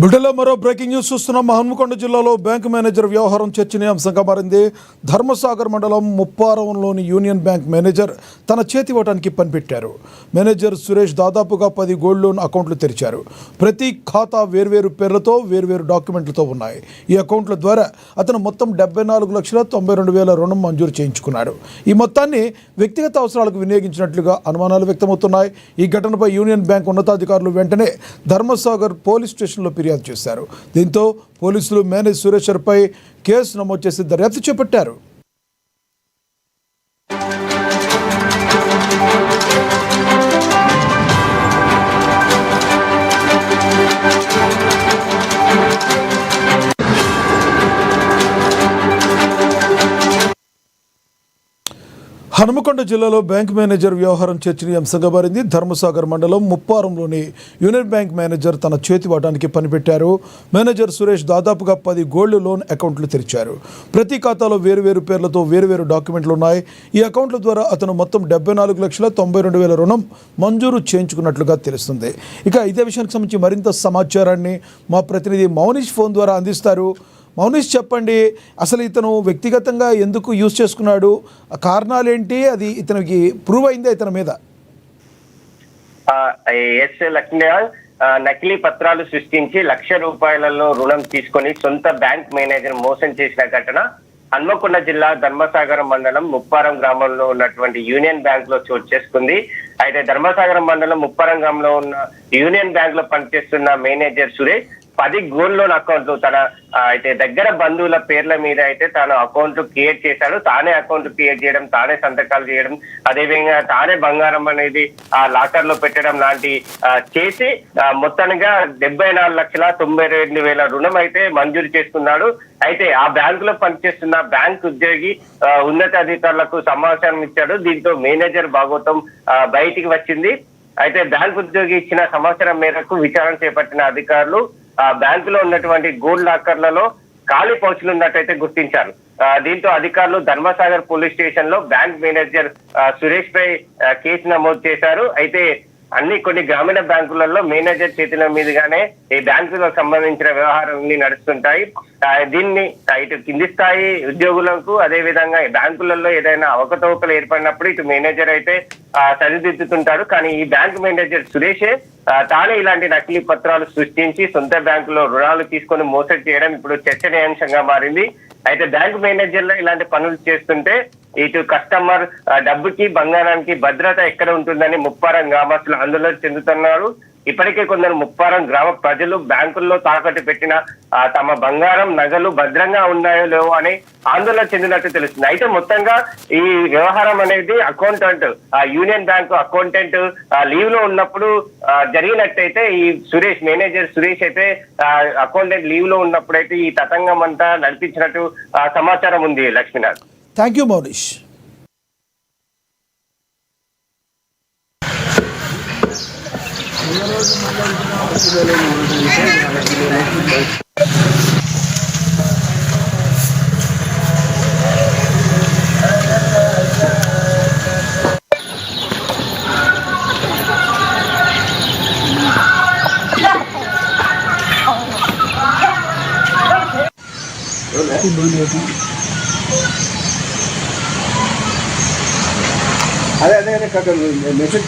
బుల్టెన్లో మరో breaking news చూస్తున్నాం. హన్మకొండ జిల్లాలో బ్యాంకు మేనేజర్ వ్యవహారం చర్చనీయాంశంగా మారింది. ధర్మసాగర్ మండలం ముప్పారంలోని యూనియన్ బ్యాంక్ మేనేజర్ తన చేతివ్వటానికి పనిపెట్టారు. మేనేజర్ సురేష్ దాదాపుగా 10 గోల్డ్ లోన్ అకౌంట్లు తెరిచారు. ప్రతి ఖాతా వేర్వేరు పేర్లతో వేర్వేరు డాక్యుమెంట్లతో ఉన్నాయి. ఈ అకౌంట్ల ద్వారా అతను మొత్తం 74,92,000 రుణం మంజూరు చేయించుకున్నాడు. ఈ మొత్తాన్ని వ్యక్తిగత అవసరాలకు వినియోగించినట్లుగా అనుమానాలు వ్యక్తమవుతున్నాయి. ఈ ఘటనపై యూనియన్ బ్యాంక్ ఉన్నతాధికారులు వెంటనే ధర్మసాగర్ పోలీస్ స్టేషన్లో ఫిర్యాదు చేశారు. దీంతో పోలీసులు మేనేజర్ సురేష్పై కేసు నమోదు చేసి దర్యాప్తు చేపట్టారు. హనుమకొండ జిల్లాలో బ్యాంక్ మేనేజర్ వ్యవహారం చర్చనీయాంశంగా మారింది. ధర్మసాగర్ మండలం ముప్పారంలోని యూనియన్ బ్యాంక్ మేనేజర్ తన చేతివాటానికి పనిపెట్టారు. మేనేజర్ సురేష్ దాదాపుగా 10 గోల్డ్ లోన్ అకౌంట్లు తెరిచారు. ప్రతి ఖాతాలో వేరువేరు పేర్లతో వేరువేరు డాక్యుమెంట్లు ఉన్నాయి. ఈ అకౌంట్ల ద్వారా అతను మొత్తం 74,92,000 రుణం మంజూరు చేయించుకున్నట్లుగా తెలుస్తుంది. ఇక ఇదే విషయానికి సంబంధించి మరింత సమాచారాన్ని మా ప్రతినిధి మౌనిష్ ఫోన్ ద్వారా అందిస్తారు. మౌనిష్, చెప్పండి, అసలు ఇతను వ్యక్తిగతంగా ఎందుకు యూజ్ చేసుకున్నాడు, కారణాలు ఏంటి, అది ఇతనికి ప్రూవ్ అయిందా ఇతని మీద? లక్ష్మీనారాయణ నకిలీ పత్రాలు సృష్టించి ₹1,00,000 రుణం తీసుకొని సొంత బ్యాంక్ మేనేజర్ మోసం చేసిన ఘటన హన్మకొండ జిల్లా ధర్మసాగరం మండలం ముప్పారం గ్రామంలో ఉన్నటువంటి యూనియన్ బ్యాంక్ లో చోటు చేసుకుంది. అయితే ధర్మసాగరం మండలం ముప్పారం గ్రామంలో ఉన్న యూనియన్ బ్యాంక్ లో పనిచేస్తున్న మేనేజర్ సురేష్ 10 గోల్డ్ లోన్ అకౌంట్లు తన అయితే దగ్గర బంధువుల పేర్ల మీద అయితే తాను అకౌంట్ క్రియేట్ చేశాడు. తానే అకౌంట్ క్రియేట్ చేయడం, తానే సంతకాలు చేయడం, అదేవిధంగా తానే బంగారం అనేది ఆ లాకర్ లో పెట్టడం లాంటి చేసి మొత్తానికి 74,92,000 రుణం అయితే మంజూరు చేసుకున్నాడు. అయితే ఆ బ్యాంకు లో పనిచేస్తున్న బ్యాంక్ ఉద్యోగి ఉన్నతాధికారులకు సమాచారం ఇచ్చాడు. దీంతో మేనేజర్ భాగోతం బయటికి వచ్చింది. అయితే బ్యాంక్ ఉద్యోగి ఇచ్చిన సమాచారం మేరకు విచారణ చేపట్టిన అధికారులు బ్యాంకులో ఉన్నటువంటి గోల్డ్ లాకర్లలో ఖాళీ పౌచులు ఉన్నట్టయితే గుర్తించారు. దీంతో అధికారులు ధర్మసాగర్ పోలీస్ స్టేషన్ లో బ్యాంక్ మేనేజర్ సురేష్ పై కేసు నమోదు చేశారు. అయితే కొన్ని గ్రామీణ బ్యాంకులలో మేనేజర్ చేతుల మీదుగానే ఈ బ్యాంకులకు సంబంధించిన వ్యవహారాలన్నీ నడుస్తుంటాయి. దీన్ని ఇటు కింది స్థాయి ఉద్యోగులకు, అదే విధంగా బ్యాంకులలో ఏదైనా అవకతవకలు ఏర్పడినప్పుడు ఇటు మేనేజర్ అయితే సరిదిద్దుతుంటారు. కానీ ఈ బ్యాంక్ మేనేజర్ సురేషే తానే ఇలాంటి నకిలీ పత్రాలు సృష్టించి సొంత బ్యాంకులో రుణాలు తీసుకొని మోసం చేయడం ఇప్పుడు చర్చనీయాంశంగా మారింది. అయితే బ్యాంక్ మేనేజర్లు ఇలాంటి పనులు చేస్తుంటే ఇటు కస్టమర్ డబ్బుకి, బంగారానికి భద్రత ఎక్కడ ఉంటుందని ముప్పారం గ్రామస్తులు ఆందోళన చెందుతున్నారు. ఇప్పటికే కొందరు ముప్పారం గ్రామ ప్రజలు బ్యాంకుల్లో తాకట్టు పెట్టిన తమ బంగారం, నగలు భద్రంగా ఉన్నాయో లేవో అని ఆందోళన చెందినట్టు తెలుస్తుంది. అయితే మొత్తంగా ఈ వ్యవహారం అనేది accountant union bank accountant leave లో ఉన్నప్పుడు జరిగినట్టయితే ఈ మేనేజర్ సురేష్ అయితే అకౌంటెంట్ లీవ్ లో ఉన్నప్పుడు అయితే ఈ తతంగం అంతా నడిపించినట్టు సమాచారం ఉంది. Lakshminath, thank you Mounish. అదే మెసేజ్